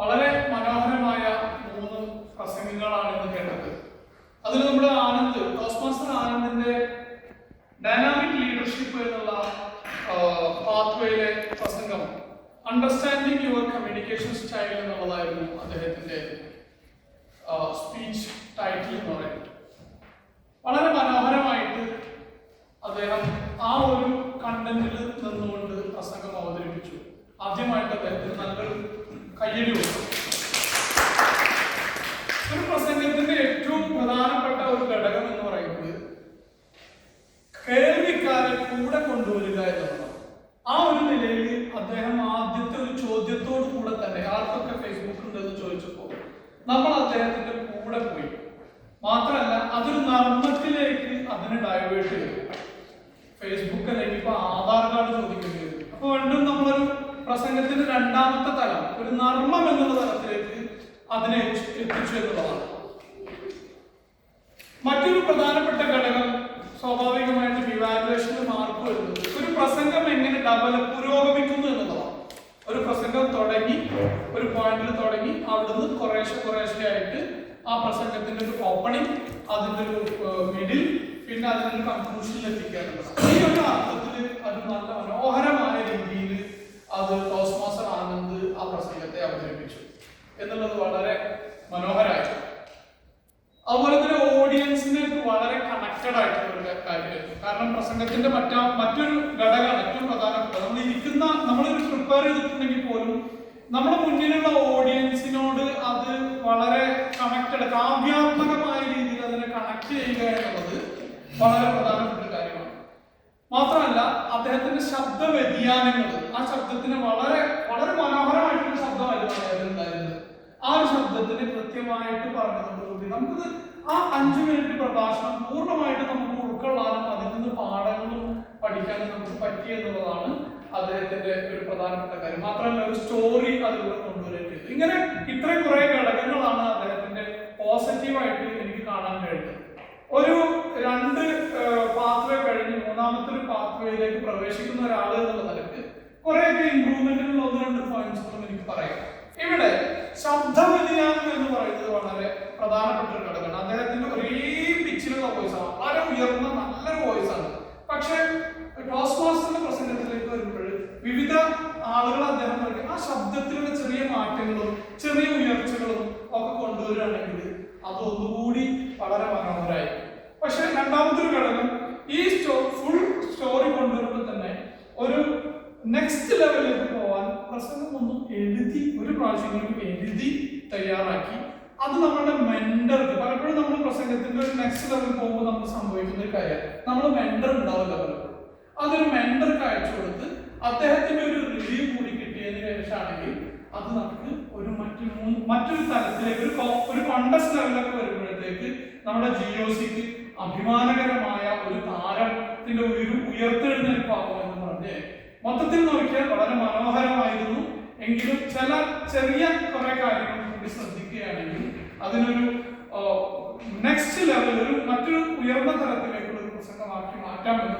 വളരെ മനോഹരമായ 3 പ്രസംഗങ്ങളാണ് ഇന്ന് കേട്ടത്. അതിൽ നമ്മുടെ ആനന്ദ്, ടോസ്റ്റ്മാസ്റ്റർ ആനന്ദിന്റെ ഡൈനാമിക് ലീഡർഷിപ്പ് എന്നുള്ള പാത്വേയിലെ പ്രസംഗം അണ്ടർസ്റ്റാൻഡിങ് യുവർ കമ്മ്യൂണിക്കേഷൻ സ്റ്റൈൽ എന്നുള്ളതായിരുന്നു അദ്ദേഹത്തിന്റെ സ്പീച്ച് ടൈറ്റിൽ എന്ന് പറയുന്നത്. വളരെ മനോഹരമായിട്ട് അദ്ദേഹം ആ ഒരു കണ്ടന്റിൽ നിന്നുകൊണ്ട് പ്രസംഗം അവതരിപ്പിച്ചു. ആദ്യമായിട്ട് അദ്ദേഹത്തിന് നല്ലൊരു കയ്യടി കൊടുത്തു. ഒരു പ്രസംഗത്തിന്റെ ഏറ്റവും പ്രധാനപ്പെട്ട ഒരു ഘടകം എന്ന് പറയുന്നത് കേൾവിക്കാരെ കൂടെ കൊണ്ടുവരിക എന്നുള്ളതാണ്. ആ ഒരു നിലയിൽ അദ്ദേഹം ആദ്യത്തെ ഒരു ചോദ്യത്തോടു കൂടെ തന്നെ ആർക്കൊക്കെ ഫേസ്ബുക്ക് ഉണ്ടെന്ന് ചോദിച്ചപ്പോൾ നമ്മൾ അദ്ദേഹത്തിന്റെ കൂടെ പോയി. മാത്രമല്ല അതൊരു നർമ്മത്തിലേക്ക് അതിനെ ഡൈവേർട്ട് ചെയ്തു. ഫേസ്ബുക്ക് അല്ലെങ്കിൽ ഇപ്പൊ ആധാർ കാർഡ് ചോദിക്കേണ്ടി വരും. അപ്പൊ വീണ്ടും നമ്മളൊരു പ്രസംഗത്തിന്റെ രണ്ടാമത്തെ തലം ഒരു നർമ്മം എന്നുള്ള തലത്തിലേക്ക് അതിനെ എത്തിച്ചു എന്നുള്ളതാണ്. മറ്റൊരു പ്രധാനപ്പെട്ട ഘടകം സ്വാഭാവികമായിട്ടും ഇവാലുവേഷന് മാർക്ക് വരുന്നത് ഒരു പ്രസംഗം എങ്ങനെ പുരോഗമിക്കുന്നു എന്നുള്ളതാണ്. ഒരു പ്രസംഗം തുടങ്ങി ഒരു പോയിന്റിൽ തുടങ്ങി അവിടുന്ന് കുറേശ്ശെ ആയിട്ട് ആ പ്രസംഗത്തിന്റെ ഒരു ഓപ്പണിംഗ്, അതിന്റെ ഒരു മിഡിൽ, പിന്നെ അതിനൊരു കൺക്ലൂഷനിൽ എത്തിക്കാനുള്ളതാണ്. ഈ ഒരു അർത്ഥത്തിൽ അത് നല്ല മനോഹരമായ രീതിയിൽ അത് ടോസ്റ്റ്മാസ്റ്റർ ആനന്ദ് ആ പ്രസംഗത്തെ അവതരിപ്പിച്ചു എന്നുള്ളത് വളരെ മനോഹരമായിട്ട്. അതുപോലെ തന്നെ ഓഡിയൻസിന് വളരെ കണക്റ്റഡ് ആയിട്ടുള്ള ഒരു കാര്യമായിരുന്നു. കാരണം പ്രസംഗത്തിന്റെ മറ്റൊരു ഘടകമാണ് ഏറ്റവും പ്രധാനപ്പെട്ടത്. നമ്മളൊരു പ്രിപ്പയർ ചെയ്തിട്ടുണ്ടെങ്കിൽ പോലും നമ്മുടെ മുന്നിലുള്ള ഓഡിയൻസിനോട് അത് വളരെ കണക്റ്റഡ്, കാവ്യാത്മകമായ രീതിയിൽ അതിനെ കണക്ട് ചെയ്യുക എന്നുള്ളത് വളരെ പ്രധാനപ്പെട്ട ഒരു കാര്യമാണ്. മാത്രമല്ല അദ്ദേഹത്തിന്റെ ശബ്ദ വ്യതിയാനങ്ങൾ, ആ ശബ്ദത്തിന് വളരെ വളരെ മനോഹരമായിട്ടുള്ള ശബ്ദമായിരുന്നു അദ്ദേഹത്തിനുണ്ടായിരുന്നത്. ആ ഒരു ശബ്ദത്തിന് കൃത്യമായിട്ട് പറഞ്ഞതോടുകൂടി നമുക്ക് ആ 5 മിനിറ്റ് പ്രഭാഷണം പൂർണ്ണമായിട്ട് നമുക്ക് ഉൾക്കൊള്ളാനും അതിൽ നിന്ന് പാഠങ്ങളും പഠിക്കാനും നമുക്ക് പറ്റി എന്നുള്ളതാണ് അദ്ദേഹത്തിന്റെ ഒരു പ്രധാനപ്പെട്ട കാര്യം. മാത്രമല്ല ഒരു സ്റ്റോറി അതിലൂടെ കൊണ്ടുവരേണ്ടത്. ഇങ്ങനെ ഇത്രയും കുറെ ഘടകങ്ങളാണ് അദ്ദേഹത്തിന്റെ പോസിറ്റീവായിട്ട് എനിക്ക് കാണാൻ കഴിയുന്നത്. ഒരു 2 പാത്വേ കഴിഞ്ഞ് 3ാമത്തെ ഒരു പാത്വേയിലേക്ക് പ്രവേശിക്കുന്ന ഒരാൾ എന്നുള്ള നിലക്ക് കുറെയൊക്കെ ഇംപ്രൂവ്മെന്റിനുള്ള 1-2 പോയിന്റ്സുകളും എനിക്ക് പറയാം. ഇവിടെ ശബ്ദ വ്യതിയാനം എന്ന് പറയുന്നത് വളരെ പ്രധാനപ്പെട്ട ഒരു ഘടകമാണ്. അദ്ദേഹത്തിന്റെ ഒരേ പിച്ചിലുള്ള വോയിസാണ്, വളരെ ഉയർന്ന നല്ലൊരു വോയിസാണ്. പക്ഷെ ടോസ്റ്റ്മാസ്റ്ററിന്റെ പ്രസംഗത്തിലേക്ക് വരുമ്പോൾ വിവിധ ആളുകൾ അദ്ദേഹം പറയും ആ ശബ്ദത്തിലുള്ള ചെറിയ മാറ്റങ്ങളും ചെറിയ ഉയർച്ചകളും ഒക്കെ കൊണ്ടുവരികയാണെങ്കിൽ അതൊന്നുകൂടി വളരെ മനോഹരമായി. പക്ഷെ രണ്ടാമത്തെ ഒരു ഘടകം ഈ ഫുൾ സ്റ്റോറി കൊണ്ടുവരുമ്പോൾ തന്നെ ഒരു നെക്സ്റ്റ് ലെവലിലേക്ക് പോവാൻ പ്രസംഗം ഒന്നും ഒരു പ്രാവശ്യം എഴുതി തയ്യാറാക്കി അത് നമ്മുടെ മെന്റർക്ക്, പലപ്പോഴും നമ്മൾ പ്രസംഗത്തിന്റെ ഒരു നെക്സ്റ്റ് ലെവലിൽ പോകുമ്പോൾ നമുക്ക് സംഭവിക്കുന്ന ഒരു കാര്യം നമ്മൾ മെന്റർ ഉണ്ടാവില്ല പലപ്പോഴും. അതൊരു മെന്റർക്ക് അയച്ചു കൊടുത്ത് അദ്ദേഹത്തിന്റെ ഒരു റിവ്യൂ കൂടി കിട്ടിയതിന് ശേഷമാണെങ്കിൽ അത് നമുക്ക് ഒരു മറ്റൊരു തലത്തിലേക്ക് ഒരു കോണ്ടസ്റ്റ് ലെവലൊക്കെ വരുമ്പോഴത്തേക്ക് നമ്മുടെ GOCക്ക് അഭിമാനകരമായ ഒരു താരത്തിന്റെ ഒരു ഉയർത്തെഴുന്നേൽപ്പാകുമെന്ന് പറഞ്ഞ് മൊത്തത്തിൽ നോക്കിയാൽ വളരെ മനോഹരമായിരുന്നു. എങ്കിലും ചെറിയ കുറെ കാര്യങ്ങൾ കൂടി ശ്രദ്ധിക്കുകയാണെങ്കിൽ അതിനൊരു നെക്സ്റ്റ് ലെവൽ, മറ്റൊരു ഉയർന്ന തലത്തിലേക്കുള്ള ഒരു പ്രസംഗമാക്കി മാറ്റാമെന്ന്